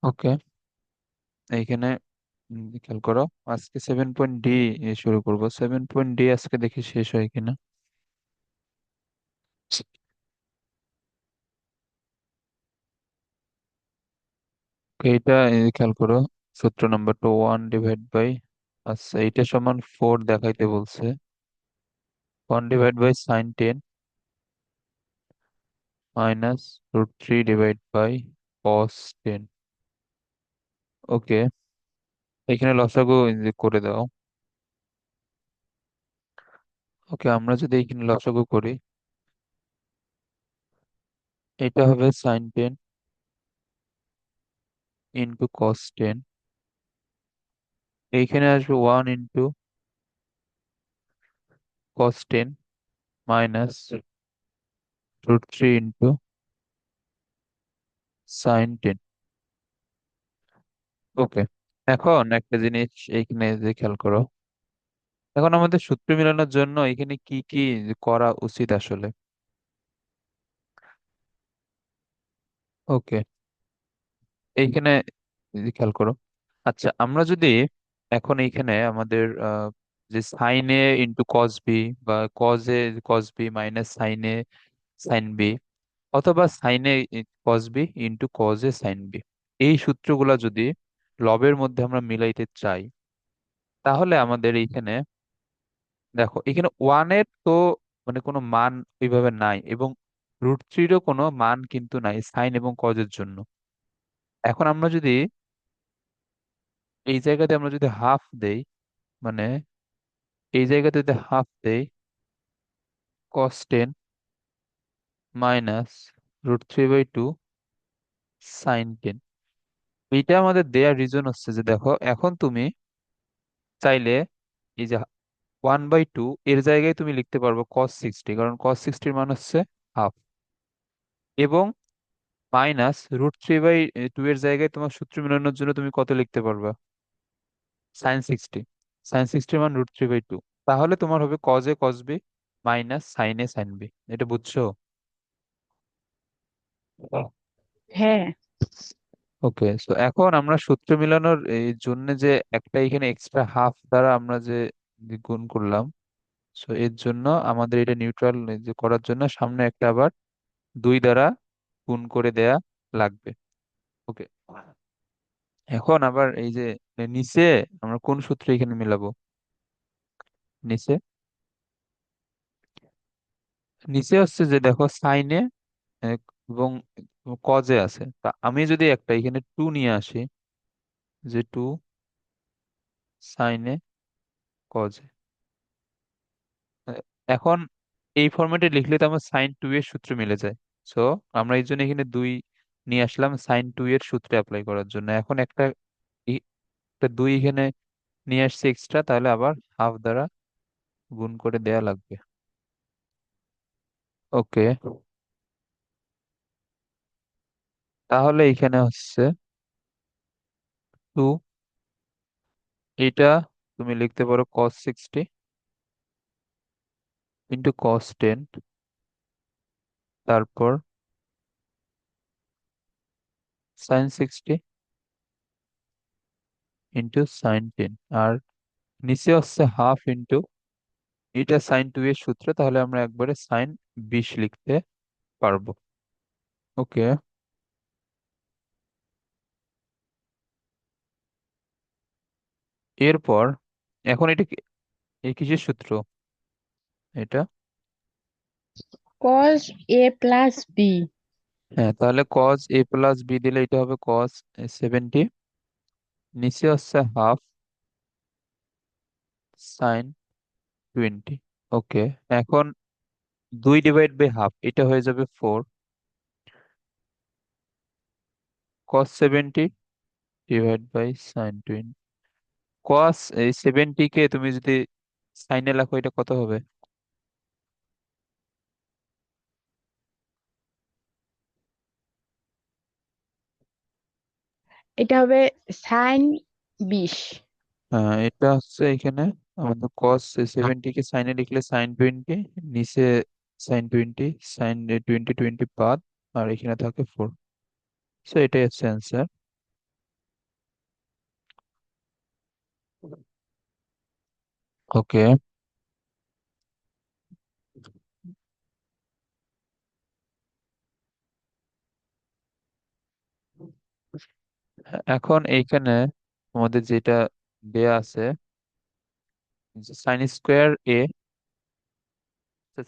ওকে, এইখানে খেয়াল করো। আজকে 7 পয়েন্ট ডি শুরু করবো। 7 পয়েন্ট ডি আজকে দেখি শেষ হয় কিনা। Okay, এইটা খেয়াল করো। সূত্র নাম্বারটা 1/, আচ্ছা এইটা সমান 4 দেখাইতে বলছে। 1/sin 10 minus √3/cos 10। ওকে, এখানে লসাগু করে দাও। ওকে, আমরা যদি এখানে লসাগু করি, এটা হবে sin 10 ইন্টু cos 10। এইখানে আসবে 1 into cos 10 minus √3 into sin 10। ওকে, এখন একটা জিনিস এইখানে যে খেয়াল করো। এখন আমাদের সূত্র মেলানোর জন্য এখানে কি কি করা উচিত আসলে। ওকে, এইখানে খেয়াল করো। আচ্ছা, আমরা যদি এখন এইখানে আমাদের যে সাইন এ ইন্টু কস বি, বা cos b minus sine b, অথবা sine A cos b into cos a sine b, এই সূত্রগুলা যদি লবের মধ্যে আমরা মিলাইতে চাই, তাহলে আমাদের এইখানে দেখো, এখানে ওয়ানের তো মানে কোনো মান ওইভাবে নাই, এবং √3-ও কোনো মান কিন্তু নাই সাইন এবং কজের জন্য। এখন আমরা যদি এই জায়গাতে আমরা যদি হাফ দেই, মানে এই জায়গাতে যদি হাফ দেই, cos 10 মাইনাস √3/2 sin 10, এইটা আমাদের দেয়ার রিজন হচ্ছে যে দেখো, এখন তুমি চাইলে এই যে 1/2 এর জায়গায় তুমি লিখতে পারবো cos 60, কারণ cos 60-র মান হচ্ছে হাফ, এবং -√3/2 এর জায়গায় তোমার সূত্র মেলানোর জন্য তুমি কত লিখতে পারবা? sin 60। sin 60-র মান √3/2, তাহলে তোমার হবে cos এ cos বি মাইনাস সাইন এ সাইন বি। এটা বুঝছো? হ্যাঁ। ওকে, তো এখন আমরা সূত্র মিলানোর এই জন্য যে একটা এখানে এক্সট্রা হাফ দ্বারা আমরা যে গুণ করলাম, সো এর জন্য আমাদের এটা নিউট্রাল যে করার জন্য সামনে একটা আবার 2 দ্বারা গুণ করে দেয়া লাগবে। ওকে, এখন আবার এই যে নিচে আমরা কোন সূত্র এখানে মিলাবো? নিচে নিচে হচ্ছে যে দেখো সাইনে এবং কজে আছে, তা আমি যদি একটা এখানে 2 নিয়ে আসি, যে 2 সাইনে কজে, এখন এই ফরম্যাটে লিখলে তো আমার sin 2 এর সূত্র মিলে যায়। সো আমরা এই জন্য এখানে 2 নিয়ে আসলাম sin 2 এর সূত্রে অ্যাপ্লাই করার জন্য। এখন একটা 2 এখানে নিয়ে আসছে এক্সট্রা, তাহলে আবার হাফ দ্বারা গুণ করে দেয়া লাগবে। ওকে, তাহলে এখানে হচ্ছে 2, এটা তুমি লিখতে পারো cos 60 ইন্টু cos 10, তারপর sin 60 ইন্টু sin 10, আর নিচে হচ্ছে হাফ ইন্টু, এটা sin 2 এর সূত্র, তাহলে আমরা একবারে sin 20 লিখতে পারবো। ওকে, এরপর এখন এটা এই কিসের সূত্র? এটা কস এ প্লাস বি। হ্যাঁ, তাহলে cos a প্লাস বি দিলে এটা হবে cos 70, নিচে হচ্ছে হাফ sin 20। ওকে, এখন 2/2 এটা হয়ে যাবে 4, cos 70 divide by sin 20। cos 70 কে তুমি যদি সাইনে লেখো, এটা কত হবে? এটা হবে সাইন 20। এটা হচ্ছে এখানে আমাদের cos 70 কে সাইনে লিখলে sin 20, নিচে sin 20, সাইন 20 20 বাদ, আর এখানে থাকে 4। সো এটাই হচ্ছে অ্যান্সার। ওকে, এখন এইখানে আমাদের যেটা দেয়া আছে, সাইন স্কোয়ার এ,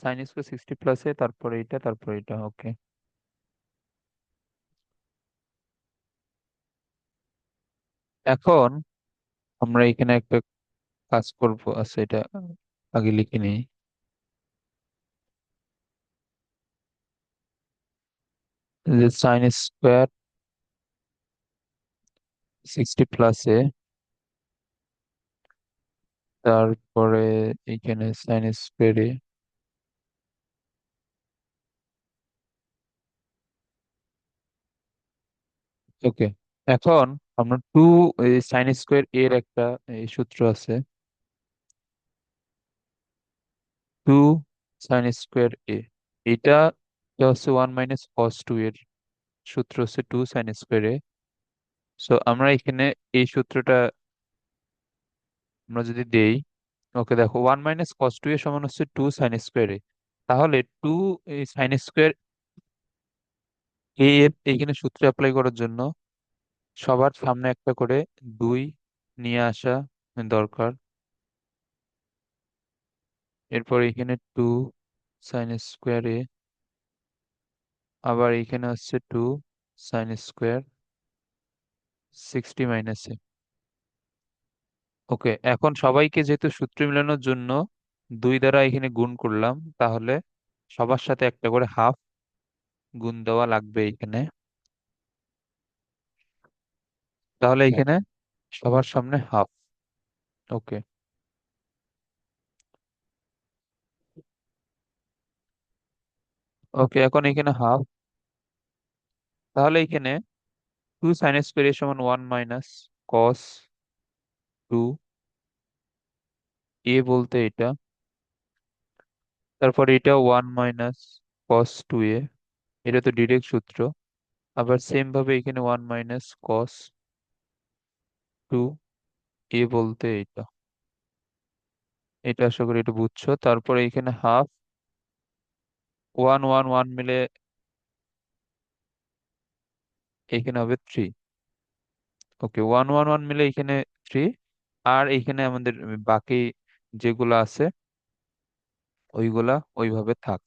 সাইন স্কোয়ার 60 প্লাস এ, তারপরে এটা, তারপরে এটা। ওকে, এখন আমরা এখানে একটা কাজ করব। আচ্ছা, এটা আগে লিখে নিই। যে সাইন স্কোয়ার 60 প্লাস এ, তারপরে এখানে সাইন স্কোয়ার এ। ওকে, এখন আমরা সাইন স্কোয়ার এর একটা সূত্র আছে, 2 সাইন স্কোয়ার এ। এটা এটা হচ্ছে 1 - cos 2 এর সূত্র হচ্ছে 2 সাইন স্কোয়ার এ। সো আমরা এখানে এই সূত্রটা আমরা যদি দেই, ওকে দেখো, 1 - cos 2 এর সমান হচ্ছে 2 সাইন স্কোয়ার এ। তাহলে টু সাইন স্কোয়ার এ এর এইখানে সূত্র অ্যাপ্লাই করার জন্য সবার সামনে একটা করে 2 নিয়ে আসা দরকার। এরপর এখানে 2 সাইন স্কোয়ার এ, আবার এখানে হচ্ছে 2 সাইন স্কোয়ার 60 - এ। ওকে, এখন সবাইকে যেহেতু সূত্র মেলানোর জন্য 2 দ্বারা এখানে গুণ করলাম, তাহলে সবার সাথে একটা করে হাফ গুণ দেওয়া লাগবে এখানে। তাহলে এখানে সবার সামনে হাফ। ওকে, ওকে, এখন এখানে হাফ। তাহলে এখানে 2 সাইন স্কোয়ার এর সমান 1 - cos 2 এ বলতে এটা। তারপর এটা 1 - cos 2 এ, এটা তো ডিরেক্ট সূত্র। আবার সেম ভাবে এখানে 1 - cos 2 এ বলতে এটা। এটা আশা করি এটা বুঝছো। তারপরে এখানে হাফ, 1 1 1 মিলে এখানে হবে 3। ওকে, 1 1 1 মিলে এখানে 3। আর এখানে আমাদের বাকি যেগুলো আছে ওইগুলা ওইভাবে থাক।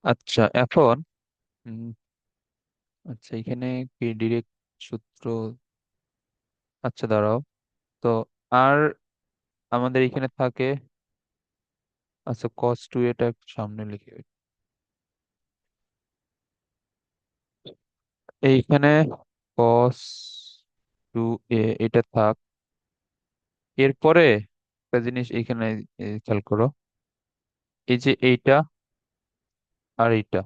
আচ্ছা, এখন উম, আচ্ছা, এখানে কি ডিরেক্ট সূত্র? আচ্ছা, দাঁড়াও তো। আর আমাদের এখানে থাকে, আচ্ছা, cos 2 এটা একটু সামনে লিখে রাখি। এইখানে cos 2 এটা থাক। এরপরে একটা জিনিস এখানে খেয়াল করো, এই যে এইটা আর এইটা,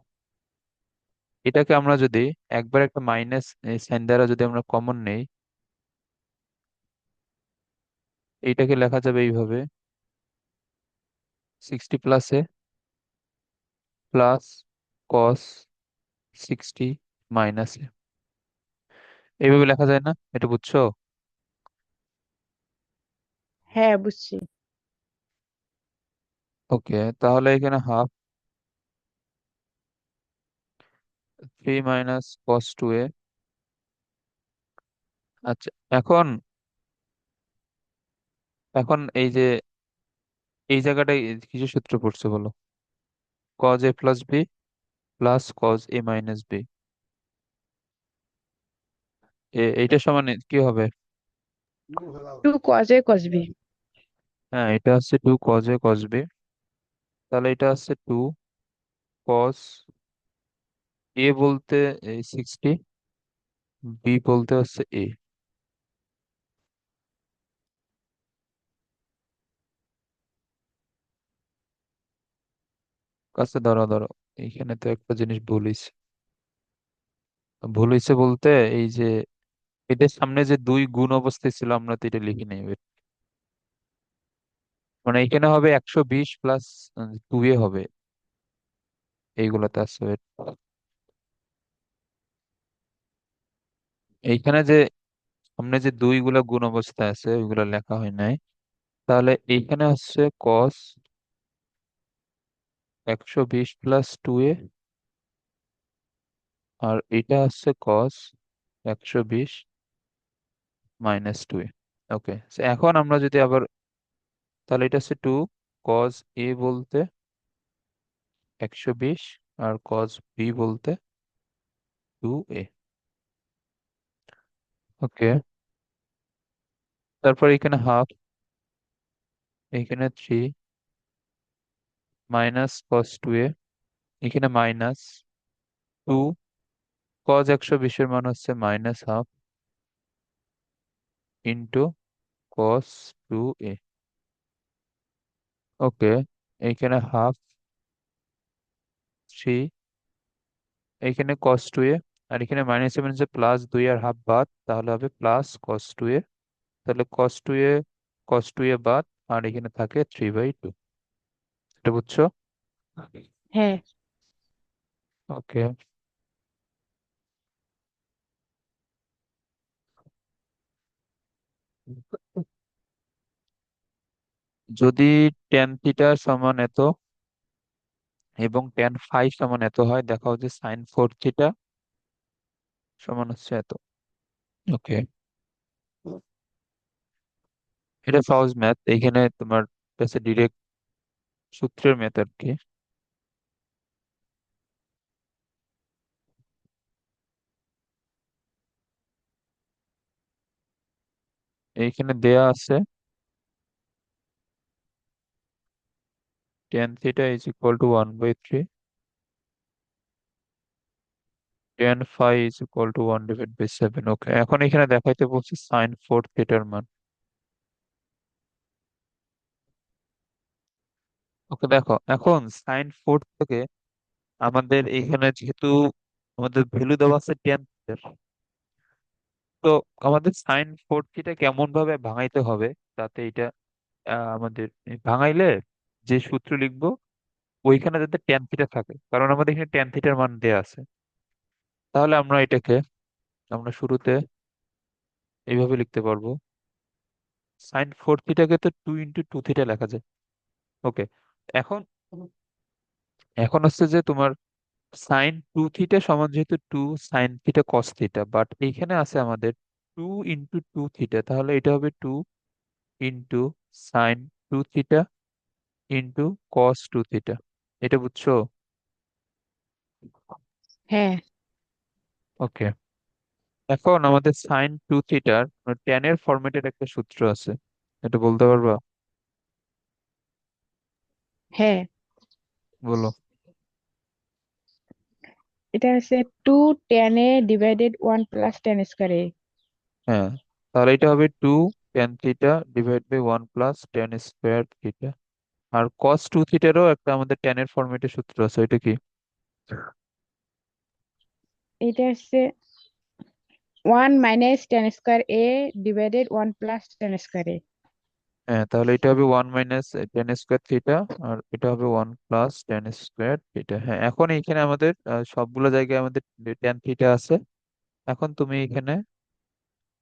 এটাকে আমরা যদি একবার একটা মাইনাস সাইন দ্বারা যদি আমরা কমন নেই, এইটাকে লেখা যাবে এইভাবে, 60 প্লাস এ প্লাস cos 60 - এ। এইভাবে লেখা যায় না? এটা বুঝছো? হ্যাঁ, বুঝছি। ওকে, তাহলে এখানে হাফ 3 - cos 2 এ। আচ্ছা, এখন এখন এই যে এই জায়গাটায় কিসের সূত্র পড়ছে বলো? cos a plus b plus cos a minus b। এইটা সমান কি হবে? Two cos a cos b. হ্যাঁ, এটা হচ্ছে 2 cos a cos b। তাহলে এটা হচ্ছে 2 cos a বলতে এই 60, b বলতে হচ্ছে a। কাছে ধরো ধরো, এইখানে তো একটা জিনিস ভুল হয়েছে। ভুল হয়েছে বলতে এই যে এদের সামনে যে 2 গুণ অবস্থায় ছিল, আমরা তো এটা লিখি নাই। মানে এখানে হবে 120 প্লাস 2 হবে, এইগুলাতে আছে wait। এইখানে যে সামনে যে 2 গুলা গুণ অবস্থায় আছে ওইগুলা লেখা হয় নাই। তাহলে এইখানে হচ্ছে কস 120 + 2a, আর এটা হচ্ছে কস 120 - 2a। ওকে, এখন আমরা যদি আবার, তাহলে এটা হচ্ছে 2 cos a বলতে 120, আর cos b বলতে 2a। ওকে, তারপর এখানে হাফ, এখানে 3 মাইনাস cos 2a, এখানে মাইনাস 2 cos 120 এর মান হচ্ছে -1/2 ইন্টু cos 2a। ওকে, এইখানে হাফ 3, এইখানে cos 2a, আর এখানে -7 যে +2 আর হাফ বাদ, তাহলে হবে প্লাস cos 2a। তাহলে cos 2a বাদ, আর এখানে থাকে 3/2। এটা বুঝছো? হ্যাঁ। ওকে, যদি tan থিটা সমান এত এবং tan ফাই সমান এত হয়, দেখাও যে sin 4 থিটা সমান হচ্ছে এত। ওকে, এটা সহজ ম্যাথ, এইখানে তোমার কাছে ডিরেক্ট সূত্রের ম্যাথ আর কি। এইখানে দেয়া আছে tan theta is equal to 1/3, tan phi is equal to 1/7। Okay, এখন এখানে দেখাইতে বলছে sin 4 থিটার মান। ওকে, দেখো এখন sin 4 থেকে আমাদের এখানে যেহেতু আমাদের ভ্যালু দেওয়া আছে tan থিটার, তো আমাদের sin 4 থিটা কেমন ভাবে ভাঙাইতে হবে যাতে এটা আমাদের ভাঙাইলে যে সূত্র লিখবো ওইখানে যাতে tan থিটা থাকে, কারণ আমাদের এখানে tan থিটার মান দেয়া আছে। তাহলে আমরা শুরুতে এইভাবে লিখতে পারবো, sin 4 থিটাকে তো 2 × 2 থিটা লেখা যায়। ওকে, এখন এখন হচ্ছে যে তোমার sin 2 থিটা সমান যেহেতু 2 sin θ cos θ, বাট এইখানে আছে আমাদের 2 × 2 থিটা, তাহলে এটা হবে 2 × sin 2 theta into cos 2 theta. এটা বুঝছো? হ্যাঁ। ওকে, এখন আমাদের sin 2 থিটার tan এর ফরম্যাটের একটা সূত্র আছে, এটা বলতে পারবা? হ্যাঁ, বলো। এটা হচ্ছে 2 tan A / 1 + tan² হ্যাঁ, তাহলে এটা হবে 2 tan θ / 1 + tan² থিটা। আর cos 2 থিটারও একটা আমাদের tan এর ফরম্যাটের সূত্র আছে, এটা কি? এটা হচ্ছে 1 - tan² A / 1 + tan²। হ্যাঁ, তাহলে এটা হবে 1 - tan² থিটা, আর এটা হবে 1 + tan² থিটা। হ্যাঁ, এখন এইখানে আমাদের সবগুলো জায়গায় আমাদের tan থিটা আছে। এখন তুমি এখানে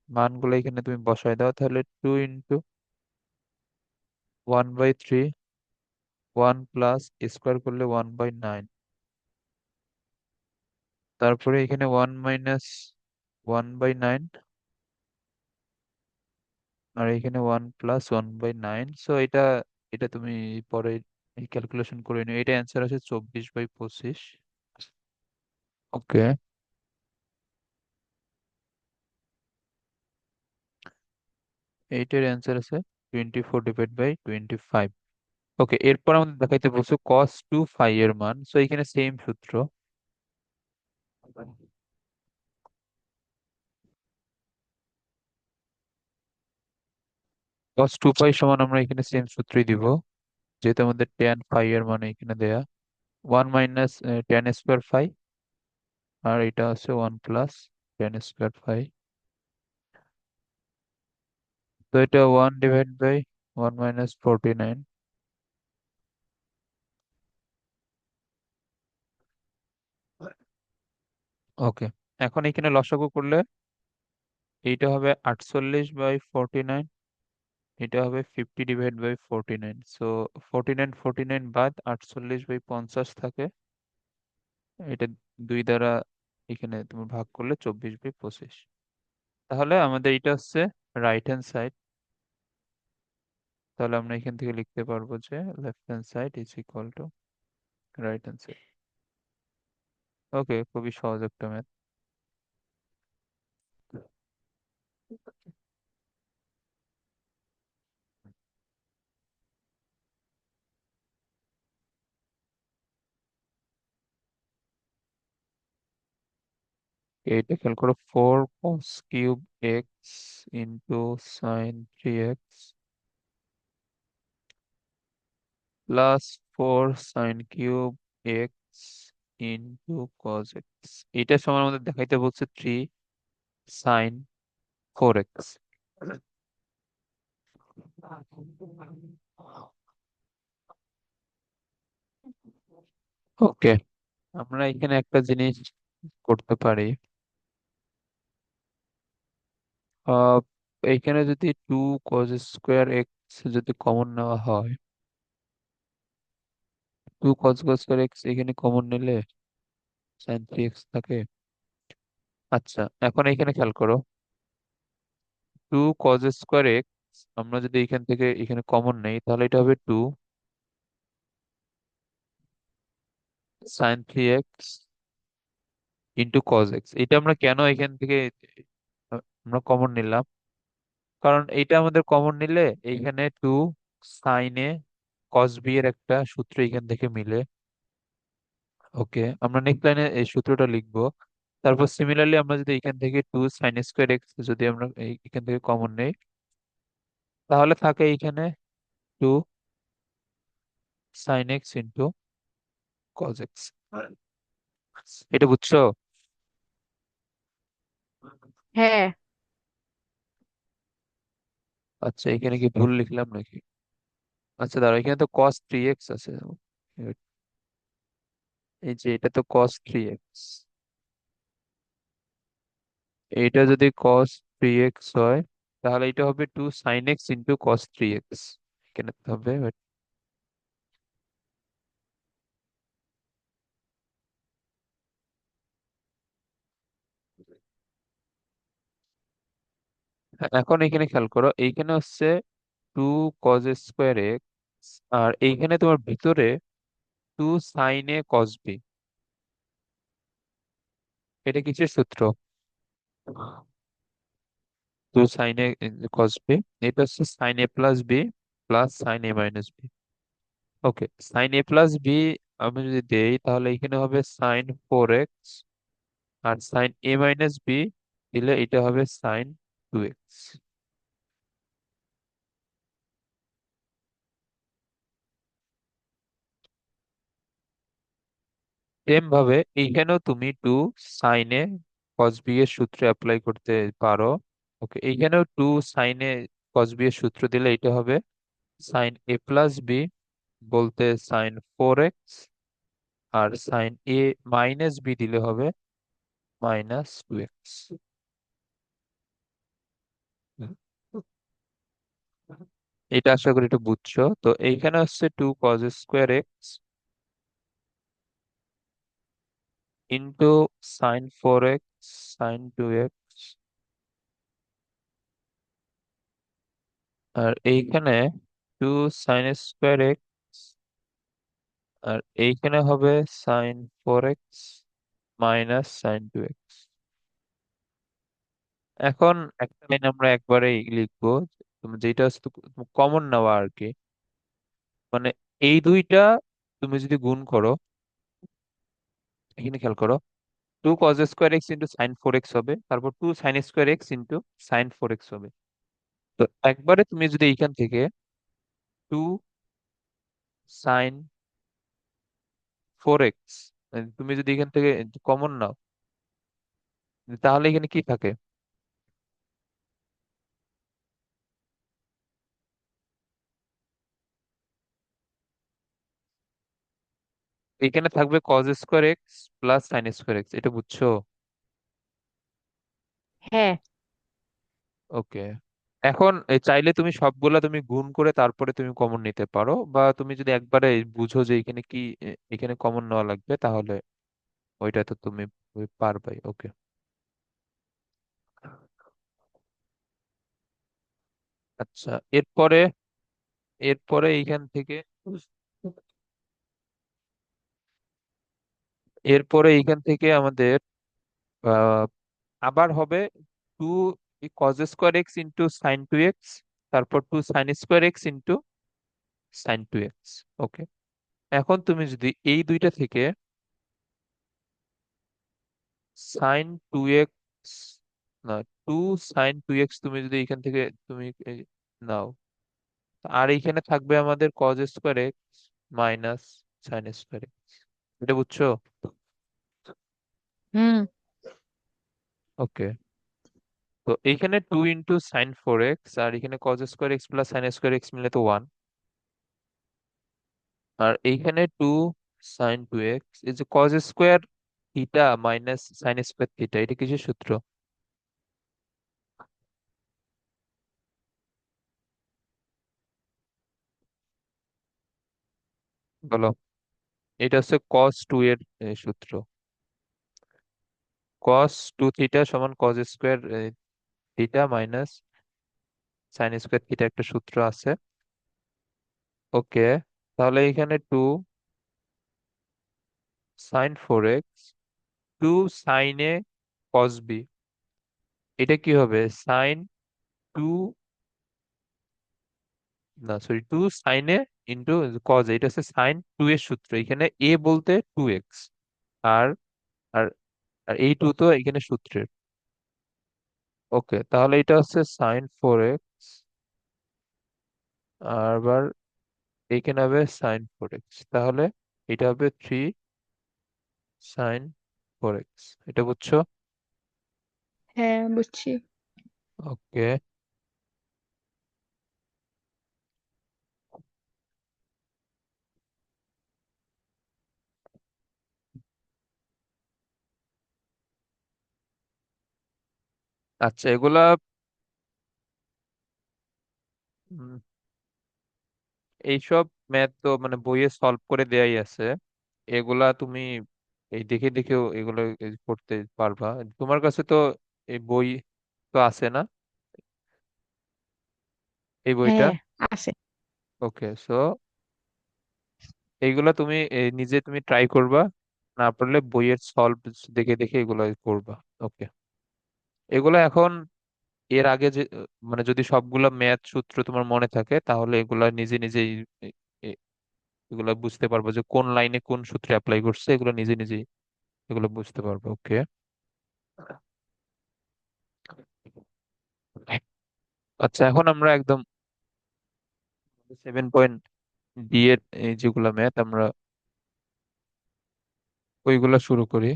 মানগুলো এখানে তুমি বসায় দাও, তাহলে 2 × 1/3, 1 + করলে 1/9, তারপরে এখানে 1 - 1/9, আর এখানে 1 + 1/9। সো এটা এটা তুমি পরে ক্যালকুলেশন করে নিও, এটা অ্যান্সার আছে 24/25। ওকে, এইটার অ্যান্সার আছে 24/25। ওকে, এরপর আমাদের দেখাইতে বলছো cos 2 ফাই এর মান, সো এখানে সেম সূত্র। cos 2 ফাই সমান আমরা এখানে সেম সূত্রই দিব, যেহেতু আমাদের tan ফাই এর মান এখানে দেয়া 1 - tan² ফাই, আর এটা আছে 1 + tan² ফাই। তো এটা 1/1 - 49। ওকে, এখন এখানে লসাগু করলে এইটা হবে 48/49, এটা হবে 50/49, সো 49 বাদ 48/50 থাকে। এটা দুই দ্বারা এখানে তুমি ভাগ করলে 24/25। তাহলে আমাদের এটা হচ্ছে রাইট হ্যান্ড সাইড। তাহলে আমরা এখান থেকে লিখতে পারবো যে left hand side is equal to right hand side. Okay, খুবই সহজ একটা ম্যাথ। এটা খেয়াল করো, 4 cos³ x into sin 3x plus 4 sin³ x into cos x। এটা সময় আমাদের দেখাইতে বলছে 3 sin 4x। ওকে, আমরা এখানে একটা জিনিস করতে পারি। আহ এইখানে যদি 2 cos² x যদি কমন নেওয়া হয়, 2 cos² x এখানে কমন নিলে sin 3x থাকে। আচ্ছা, এখন এখানে খেয়াল করো, 2 cos² x আমরা যদি এখান থেকে এখানে কমন নেই তাহলে এটা হবে 2 sin 3x into cos x। এটা আমরা কেন এখান থেকে আমরা কমন নিলাম? কারণ এটা আমাদের কমন নিলে এইখানে 2 sin a cos b এর একটা সূত্র এখান থেকে মিলে। ওকে, আমরা নেক্সট লাইনে এই সূত্রটা লিখবো। তারপর সিমিলারলি আমরা যদি এখান থেকে 2 sin² x যদি আমরা এখান থেকে কমন নেই তাহলে থাকে এখানে 2 sin x into cos x। এটা বুঝছো? হ্যাঁ। আচ্ছা, এখানে কি ভুল লিখলাম নাকি? আচ্ছা দাঁড়া, এখানে তো cos 3x আছে। এই যে এটা তো cos 3x, এটা যদি cos 3x হয় তাহলে এটা হবে 2 sin x into cos 3x। এখানে তো হবে এখন এখানে খেয়াল করো, এইখানে হচ্ছে 2 cos² x, আর এইখানে তোমার ভিতরে 2 sin a cos b। এটা কিসের সূত্র? 2 sin a cos b, এটা হচ্ছে sin a+b plus sin a−b। ওকে, sin a+b আমি যদি দেই তাহলে এখানে হবে sin 4x, আর sin a−b দিলে এটা হবে sin 2x। সেম ভাবে এইখানেও তুমি 2 sin a cos b এর সূত্র অ্যাপ্লাই করতে পারো। ওকে, এইখানেও 2 sin a cos b এর সূত্র দিলে এটা হবে sin a+b বলতে sin 4x, আর sin a−b দিলে হবে -2x। এটা আশা করি এটা বুঝছো। তো এইখানে হচ্ছে 2 cos² x into sin 4x sin 2x, আর এইখানে 2 sin² x, আর এইখানে হবে sin 4x -sin 2x। এখন একটা লাইন আমরা একবারেই লিখবো, যেটা হচ্ছে কমন নেওয়া আর কি। মানে এই দুইটা তুমি যদি গুণ করো, এখানে খেয়াল করো, 2 cos² x into sin 4x হবে, তারপর 2 sin² x into sin 4x হবে। তো একবারে তুমি যদি এইখান থেকে 2 sin 4x তুমি যদি এখান থেকে কমন নাও তাহলে এখানে কি থাকে? এখানে থাকবে cos² x plus sin² x। এটা বুঝছো? হ্যাঁ। ওকে, এখন চাইলে তুমি সবগুলা তুমি গুণ করে তারপরে তুমি কমন নিতে পারো, বা তুমি যদি একবারে বুঝো যে এখানে কি এখানে কমন নেওয়া লাগবে, তাহলে ওইটা তো তুমি পারবাই। ওকে। আচ্ছা, এরপরে এরপরে এইখান থেকে আমাদের আহ, আবার হবে two cos square x into sine two x, তারপর two sine square x into sine two x. Okay. এখন তুমি যদি এই দুইটা থেকে সাইন টু এক্স, না, টু সাইন টু এক্স তুমি যদি এখান থেকে তুমি নাও, আর এইখানে থাকবে আমাদের cos square x minus sine square x. এটা বুঝছো? হুম। ওকে। তো এইখানে two into sine four x, আর এখানে cos square x plus sine square x মিলে তো ওয়ান। আর এইখানে টু সাইন টু এক্স, এই যে cause square theta minus sine square theta, এটা কিসের সূত্র বলো? এটা হচ্ছে কস টু এর সূত্র। কস টু থিটা সমান cos square theta minus sine square theta, একটা সূত্র আছে। ওকে। তাহলে এখানে two sine four x, two sine এ কস বি, এটা কি হবে সাইন টু, না সরি, টু সাইন এ ইন্টু কজ, এটা হচ্ছে সাইন টু এর সূত্র, এখানে এ বলতে টু এক্স। আর আর আর এই টু তো এখানে সূত্রের। ওকে, তাহলে এটা হচ্ছে সাইন ফোর এক্স, আবার এইখানে হবে সাইন ফোর এক্স, তাহলে এটা হবে থ্রি সাইন ফোর এক্স। এটা বুঝছো? হ্যাঁ, বুঝছি। ওকে। আচ্ছা, এগুলা উম, এইসব ম্যাথ তো মানে বইয়ে সলভ করে দেয়াই আছে। এগুলা তুমি এই দেখে দেখেও এগুলো করতে পারবা। তোমার কাছে তো এই বই তো আছে না, এই বইটা? হ্যাঁ, আছে। ওকে, সো এইগুলা তুমি নিজে তুমি ট্রাই করবা, না পারলে বইয়ের সলভ দেখে দেখে এগুলো করবা। ওকে। এগুলো এখন এর আগে যে মানে যদি সবগুলা ম্যাথ সূত্র তোমার মনে থাকে, তাহলে এগুলা নিজে নিজেই এ- এ- এগুলা বুঝতে পারবো যে কোন লাইনে কোন সূত্রে অ্যাপ্লাই করছে, এগুলো নিজে নিজেই এগুলো বুঝতে পারবো। ওকে। আচ্ছা, এখন আমরা একদম 7 ডি এর এই যেগুলা ম্যাথ আমরা ওইগুলা শুরু করি।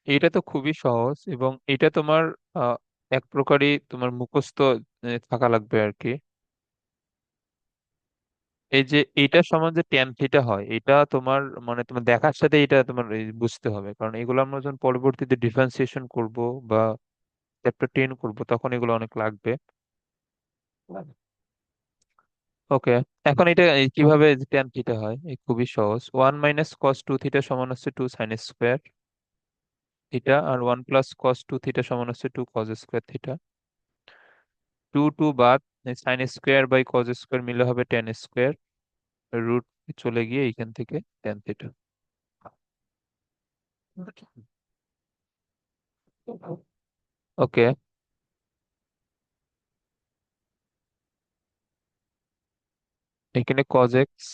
এটা তো খুবই সহজ, এবং এটা তোমার আহ, এক প্রকারই তোমার মুখস্থ থাকা লাগবে আর কি। এই যে এইটার সমান যে ট্যান থিটা হয়, এটা তোমার মানে তোমার দেখার সাথে এটা তোমার এই বুঝতে হবে, কারণ এগুলো আমরা যখন পরবর্তীতে ডিফারেন্সিয়েশন করব বা চ্যাপ্টার 10 করব, তখন এগুলো অনেক লাগবে। ওকে। এখন এটা এই কিভাবে ট্যান থিটা হয়, এই খুবই সহজ। One minus cos two theta সমান হচ্ছে টু সাইন স্কোয়ার থিটা, আর one plus cos two theta সমান হচ্ছে two cos square theta. Two two বাদ, sine square by cos square মিলে হবে টেন স্কোয়ার, রুট চলে গিয়ে এইখান থেকে টেন থিটা। ওকে। এখানে cos x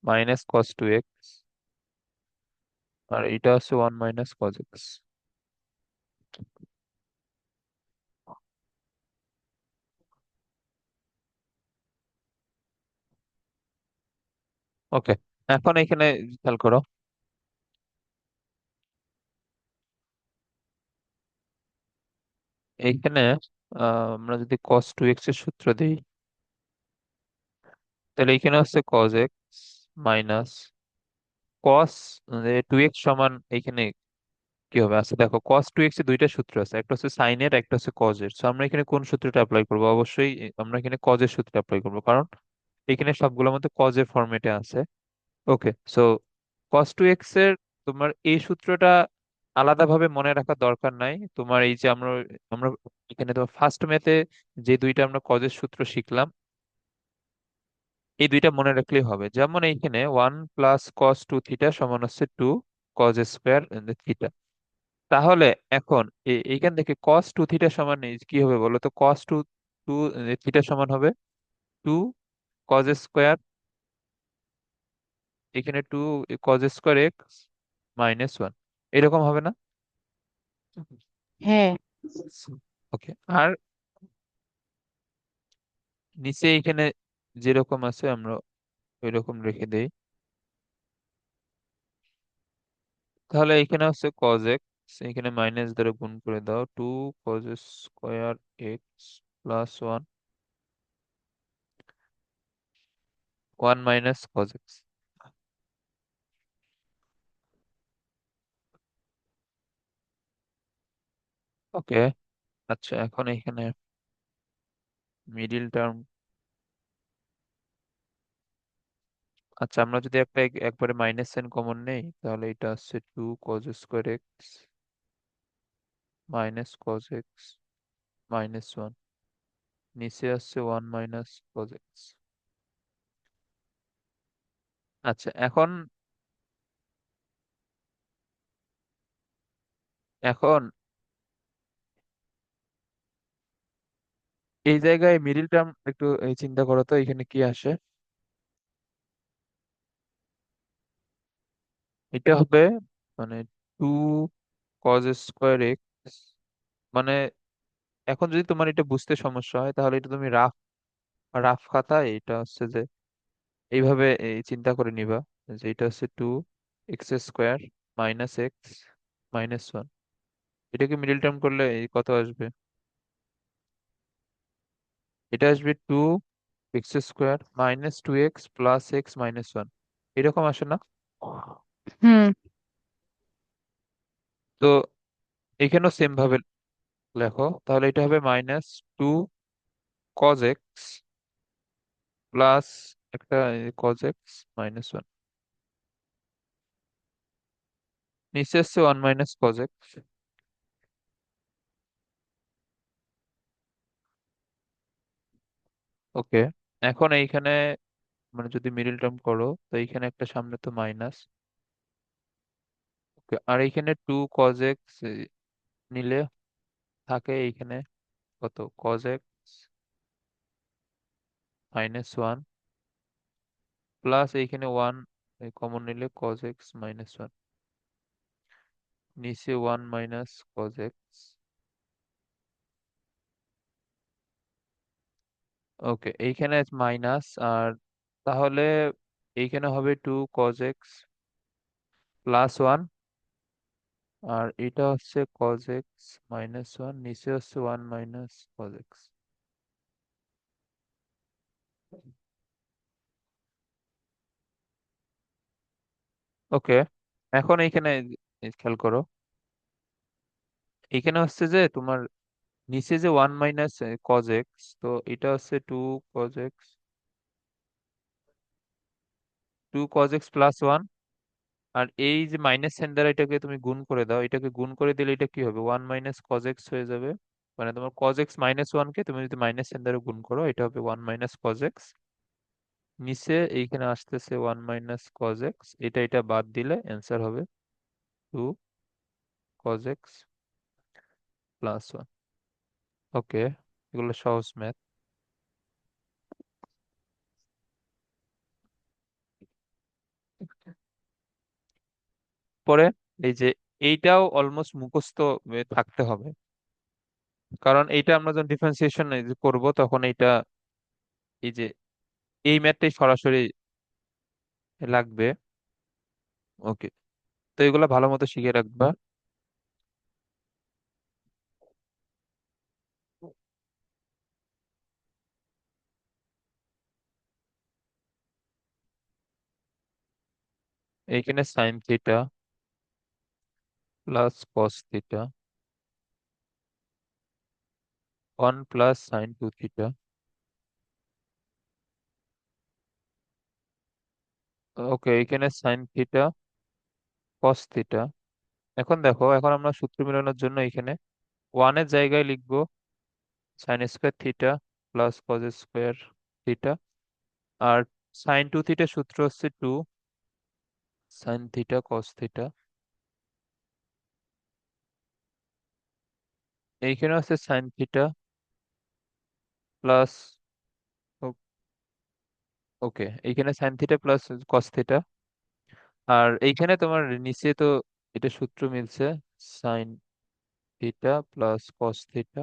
minus cos two x, আর এটা হচ্ছে one minus cos x. Okay. এখন এখানে খেয়াল করো, এইখানে আমরা যদি কস টু এক্স এর সূত্র দিই, তাহলে এখানে হচ্ছে কজ এক্স মাইনাস কস 2x সমান এখানে কি হবে? আচ্ছা দেখো, কস 2x এর দুইটা সূত্র আছে, একটা হচ্ছে সাইনের, একটা হচ্ছে কজের। সো আমরা এখানে কোন সূত্রটা অ্যাপ্লাই করবো? অবশ্যই আমরা এখানে কজের সূত্র অ্যাপ্লাই করবো, কারণ এখানে সবগুলোর মধ্যে কজের ফরম্যাটে আছে। ওকে, সো কস টু এক্স এর তোমার এই সূত্রটা আলাদাভাবে মনে রাখার দরকার নাই। তোমার এই যে আমরা আমরা এখানে তোমার ফার্স্ট ম্যাথে যে দুইটা আমরা কজের সূত্র শিখলাম, এই দুইটা মনে রাখলেই হবে। যেমন এইখানে 1 + cos 2θ সমান হচ্ছে 2 cos² থিটা। তাহলে এখন এইখান থেকে cos 2θ সমান কি হবে বলো তো? cos 2 থিটা সমান হবে 2 cos², এখানে 2 cos² -1, এরকম হবে না? হ্যাঁ। ওকে, আর নিচে এখানে যেরকম আছে আমরা ওই রকম রেখে দেই। তাহলে এখানে হচ্ছে cos x, এখানে মাইনাস দ্বারা গুণ করে দাও, 2 cos² x + 1, 1 - cos x। ওকে, আচ্ছা এখন এখানে মিডিল টার্ম, আচ্ছা আমরা যদি একটা একবারে মাইনাস সাইন কমন নেই, তাহলে এটা হচ্ছে 2 cos² x -cos x -1, নিচে আসছে 1 - cos x। আচ্ছা এখন এখন এই জায়গায় মিডিল টার্ম একটু এই চিন্তা করো তো, এখানে কি আসে? এটা হবে মানে 2 cos² x, মানে এখন যদি তোমার এটা বুঝতে সমস্যা হয়, তাহলে এটা তুমি রাফ রাফ খাতায় এটা হচ্ছে যে এইভাবে এই চিন্তা করে নিবা, যে এটা হচ্ছে 2 x² -x -1। এটাকে মিডিল টার্ম করলে এই কত আসবে? এটা আসবে 2 x² -2x + x -1, এরকম আসে না? হুম। তো এখানেও সেম ভাবে লেখো, তাহলে এটা হবে -2 cos x প্লাস একটা cos x -1, নিচে আসছে 1 - cos x। ওকে, এখন এইখানে মানে যদি মিডিল টার্ম করো, তো এইখানে একটা সামনে তো মাইনাস। ওকে, আর এইখানে 2 cos x নিলে থাকে এইখানে কত? cos x -1 প্লাস এইখানে 1 কমন নিলে cos x -1, নিচে 1 - cos x। ওকে, এইখানে মাইনাস, আর তাহলে এইখানে হবে 2 cos x + 1, আর এটা হচ্ছে cos x -1, নিচে হচ্ছে 1 - cos x। ওকে, এখন এইখানে খেয়াল করো, এখানে হচ্ছে যে তোমার নিচে যে 1 - cos x, তো এটা হচ্ছে 2 cos x, 2 cos x + 1, আর এই যে মাইনাস সাইন দ্বারা এটাকে তুমি গুণ করে দাও, এটাকে গুণ করে দিলে এটা কি হবে? 1 - cos x হয়ে যাবে। মানে তোমার cos x -1 কে তুমি যদি মাইনাস সাইন দ্বারা গুণ করো, এটা হবে 1 - cos x। নিচে এইখানে আসতেছে 1 - cos x, এটা বাদ দিলে অ্যান্সার হবে 2 cos x + 1। ওকে, এগুলো সহজ ম্যাথ। পরে এই যে এইটাও অলমোস্ট মুখস্থ থাকতে হবে, কারণ এইটা আমরা যখন ডিফারেন্সিয়েশন করব, তখন এইটা এই যে এই ম্যাথটাই সরাসরি লাগবে। ওকে, তো এগুলো ভালো মতো শিখে রাখবা। এইখানে sine theta plus cos theta, 1 plus sine 2 theta. Okay, এখানে সাইন থিটা কস থিটা। এখন দেখো, এখন আমরা সূত্র মেলানোর জন্য এখানে ওয়ানের জায়গায় লিখবো sine square theta plus cos square theta. আর সাইন 2 থিটা সূত্র হচ্ছে 2 সাইন থিটা কস থিটা। এইখানে হচ্ছে সাইন থিটা প্লাস, ওকে, এইখানে sine theta plus cos theta. আর এইখানে তোমার নিচে তো এটা সূত্র মিলছে, sine theta plus cos theta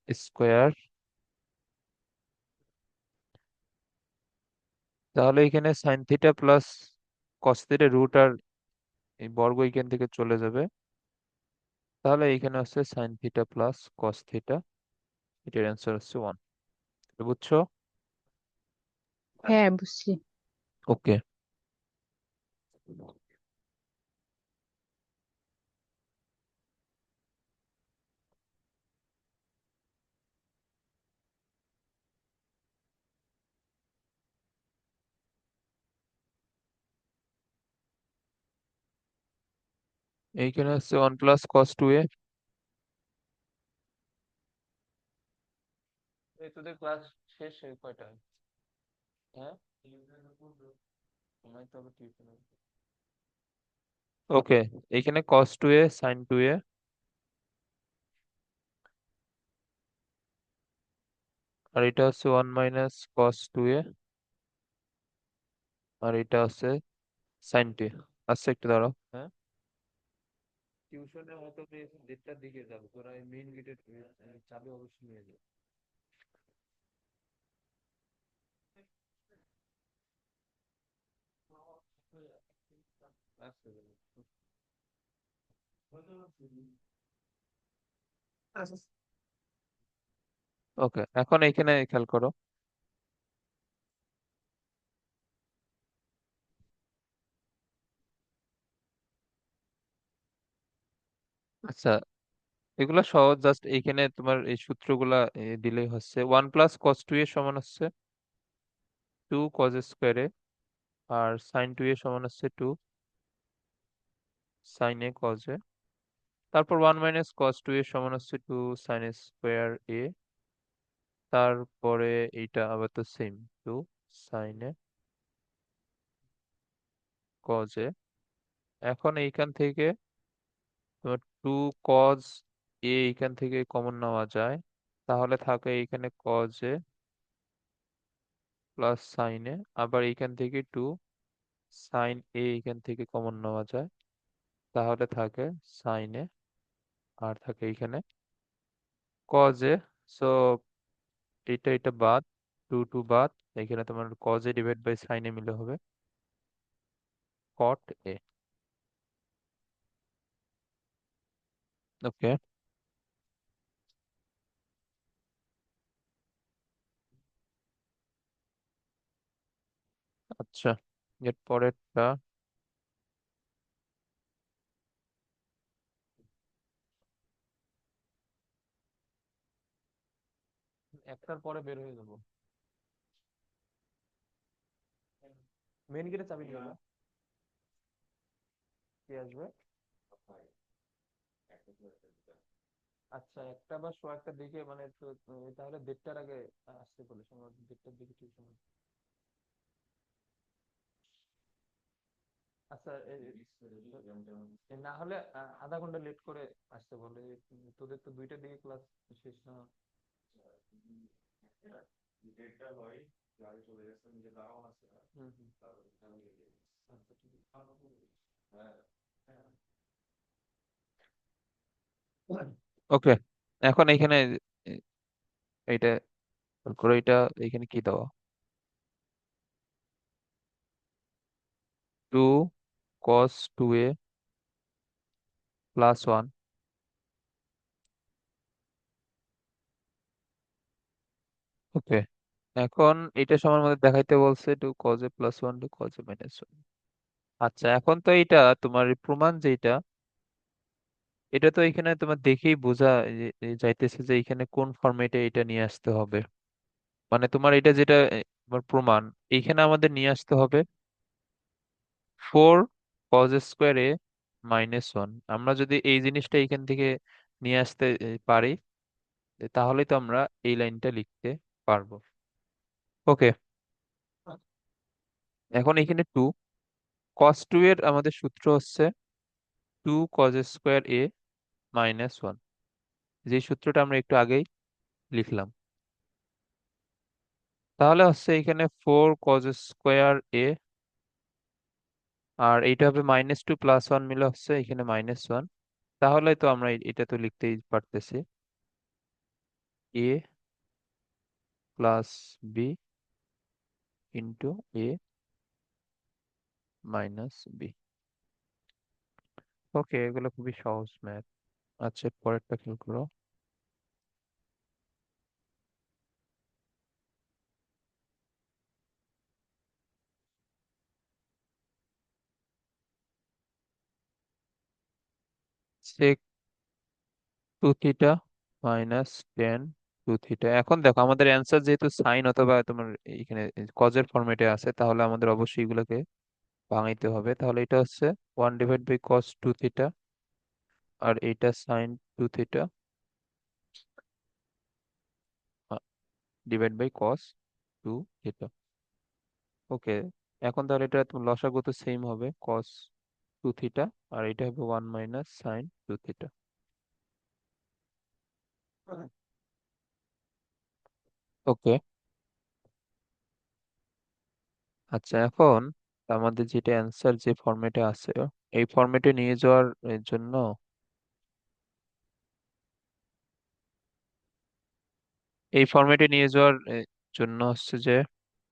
square. তাহলে এখানে sine theta plus cos theta root আর এই বর্গ এখান থেকে চলে যাবে। তাহলে এখানে হচ্ছে sine theta plus cos theta, এটার অ্যান্সার হচ্ছে 1। বুঝছো? হ্যাঁ, বুঝছি। ওকে, এইখানে হচ্ছে 1 প্লাস কস 2a। এই তোদের ক্লাস শেষ হয়ে কয়টায়? হ্যাঁ, সময় তো হবে টিউশনে। ওকে, এইখানে cos 2a sin 2a, আর এটা হচ্ছে 1 মাইনাস cos 2a, আর এটা হচ্ছে sin 2a। আচ্ছা, একটু দাঁড়াও। হ্যাঁ, টিউশনে হয়তো 1:30টার দিকে যাবো, তোরা মেইন গেটের চাবি অবশ্যই নিয়ে যাবে। ওকে, এখন এইখানে খেয়াল করো। আচ্ছা, এগুলা সহজ, জাস্ট এইখানে তোমার এই সূত্রগুলা দিলেই হচ্ছে। 1 প্লাস cos 2a সমান হচ্ছে 2 cos স্কোয়ারে, আর sin 2a সমান হচ্ছে 2 sin a cos a। তারপর 1 মাইনাস cos 2a সমান হচ্ছে 2 sin স্কোয়ার a। তারপরে এইটা আবার তো same, 2 sin a cos a। এখন এইখান থেকে তোমার 2 cos a এইখান থেকে কমন নেওয়া যায়, তাহলে থাকে এইখানে cos a প্লাস সাইন এ। আবার এইখান থেকে 2 sin a এইখান থেকে কমন নেওয়া যায়, তাহলে থাকে sin a। আর থাকে এইখানে cos a। সো এটা এটা বাদ, 2 2 বাদ, এখানে তোমার cos a divide by sin a মিলে হবে cot a। ওকে, আচ্ছা, এর পরেরটা। একটার পরে বের হয়ে যাবো। মেন গেটে চাবি নিয়ে নাও। কে আসবে? আচ্ছা, একটা বা সোয়া একটা দিকে মানে তো, তাহলে 1:30টার আগে আসতে বলে, সময় 1:30টার দিকে টিউশন। আচ্ছা, না হলে আধা ঘন্টা লেট করে আসতে বলে। তোদের তো 2টার দিকে ক্লাস শেষ না। হুম হুম। আচ্ছা, ঠিক আছে। ওকে, এখন এইখানে এ- এইটা করে, এটা এইখানে কি দেওয়া, 2 cos 2a প্লাস 1। ওকে, এখন এটা সমান মধ্যে দেখাইতে বলছে 2 cos a plus 1 2 cos a minus 1। আচ্ছা, এখন তো এটা তোমার প্রমাণ যেটা, এটা তো এখানে তোমার দেখেই বোঝা যাইতেছে যে এখানে কোন ফরম্যাটে এটা নিয়ে আসতে হবে। মানে তোমার এটা যেটা তোমার প্রমাণ, এইখানে আমাদের নিয়ে আসতে হবে 4 cos² a - 1। আমরা যদি এই জিনিসটা এখান থেকে নিয়ে আসতে পারি, তাহলেই তো আমরা এই লাইনটা লিখতে পারবো। ওকে, এখন এখানে 2 cos 2 এর আমাদের সূত্র হচ্ছে 2 cos² a - 1, যে সূত্রটা আমরা একটু আগেই লিখলাম। তাহলে হচ্ছে এখানে 4 cos² a, আর এইটা হবে -2 + 1 মিলে হচ্ছে এখানে -1। তাহলে তো আমরা এটা তো লিখতেই পারতেছি, a plus B into A minus B. Okay, এগুলো খুবই সহজ ম্যাথ। আচ্ছা, পরেরটা খেয়াল করো। sec 2 theta -tan 2 theta. এখন দেখো আমাদের অ্যান্সার যেহেতু সাইন অথবা তোমার এখানে কজের ফরম্যাটে আছে, তাহলে আমাদের অবশ্যই এগুলোকে ভাঙাইতে হবে। তাহলে এটা হচ্ছে 1/cos 2 থিটা, আর এটা sin 2 থিটা /cos 2 থিটা। ওকে, এখন তাহলে এটা তোমার লসাগু তো সেম হবে, cos 2 থিটা, আর এটা হবে 1 - sin 2 থিটা। ওকে, আচ্ছা, এখন আমাদের যেটা অ্যান্সার যে ফরম্যাটে আছে, এই ফরম্যাটে নিয়ে যাওয়ার জন্য, এই ফরম্যাটে নিয়ে যাওয়ার জন্য হচ্ছে যে